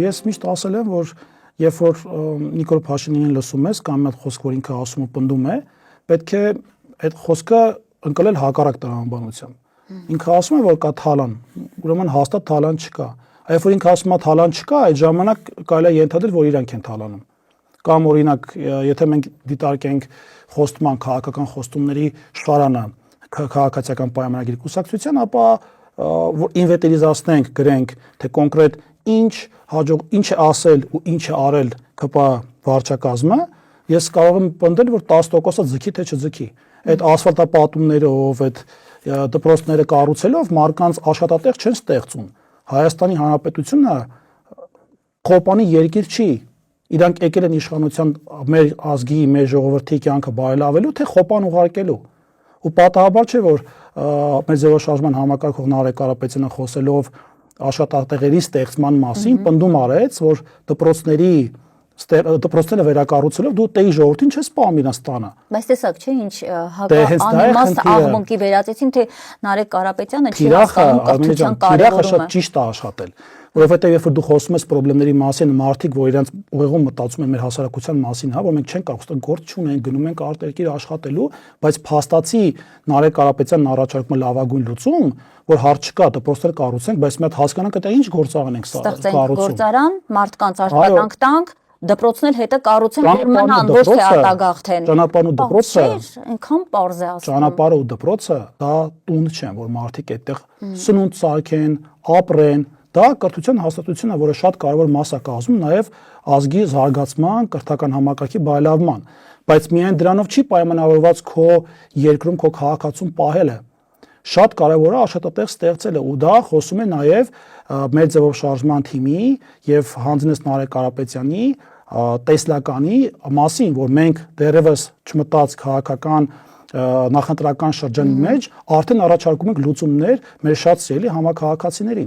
Ես միշտ ասել եմ, որ երբ որ Նիկոլ Փաշինյանին լսում ես կամ այդ խոսք, որ ինքը ասում ու պնդում է, պետք է այդ խոսքը ընկլել հակառակ տրամաբանությամբ։ Ինքը ասում է, որ կա թալան, ուրեմն հաստատ թալան չկա։ Երբ որ ինքը ասում է թալան չկա, այդ ժամանակ կարելի է ենթադրել, որ իրանք են թալանում։ Կամ օրինակ, եթե մենք դիտարկենք խոստման քաղաքական խոստումների շարանը քաղաքացիական պայմանագրի կուսակցության, ապա որ ինվենտարիզացնենք, գրենք, թե կոնկրետ ինչ է ասել ու ինչ է արել ԿՊ վարչակազմը, ես կարող եմ պնդել, որ 10%-ը ձգի թե չձգի։ Այդ ասֆալտապատումներով, այդ դպրոցները կառուցելով մարդկանց աշխատատեղ չեն ստեղծում։ Հայաստանի Հանրապետությունը խոպանի երկիր չի։ Իրանք եկել են իշխանության մեր ազգի, մեր ժողովրդի կյանքը բարելավելու, թե խոպան ուղարկելու։ Ու պատահաբար չէ, որ մեր ձևաշարժման համակարգող Նարեկ Կարապետյանը խոսելով աշխատատեղերի ստեղծման մասին պնդում արեց, որ դպրոցները վերակառուցելով դու տեի ժողովրդին չես սպանում իրենց տանը։ Բայց տեսակ չէ, ինչ անիմաստ աղմուկի վերածեցին, թե Նարեկ Կարապետյանը չի հասկանում կրթության կարևորումը։ Շատ ճիշտ է աշխատել, որովհետև երբ որ դու խոսում ես խնդիրների մասին, մարդիկ, որ իրենց ուղեղում մտածում են մեր հասարակության մասին, հա, որ մենք չենք կարող, գործ չունենք, գնում ենք արտերկիր աշխատելու, բայց փաստացի Նարեկ Կարապետյանն առաջարկում է լավագույն լուծում, որ հարց չկա, դպրոցներ կառուցենք, բայց մի հատ հասկանանք, դա ինչ գործարան ենք կառուցում։ Գործարան, մարդկանց աշխատանք տանք, դպրոցներ հետը կառուցեն, որ մնան, ոչ թե արտագաղթեն։ Ճանապարհն ու դպրոցը, այնքան պարզ է ասում։ Ճանապարհը ու դպրոցը դա տուն չեն, որ մարդիկ այդտեղ սնունդ սարքեն, ապրեն։ Դա կրթության հաստատությունն է, որը շատ կարևոր մաս է կազմում նաև ազգի զարգացման, կրթական համակարգի բարելավման, բայց միայն դրանով չի պայմանավորված քո երկրում քո քաղաքացուն պահելը։ Շատ կարևոր է աշխատատեղ ստեղծելը, ու դա խոսում է նաև մեր ձևով շարժման թիմի եւ հանձնես Նարեկ Կարապետյանի տեսլականի մասին, որ մենք դեռևս չմտած քաղաքական նախընտրական շրջանի մեջ արդեն առաջարկում ենք լուծումներ մեր շատ սիրելի համաքաղաքացիներին։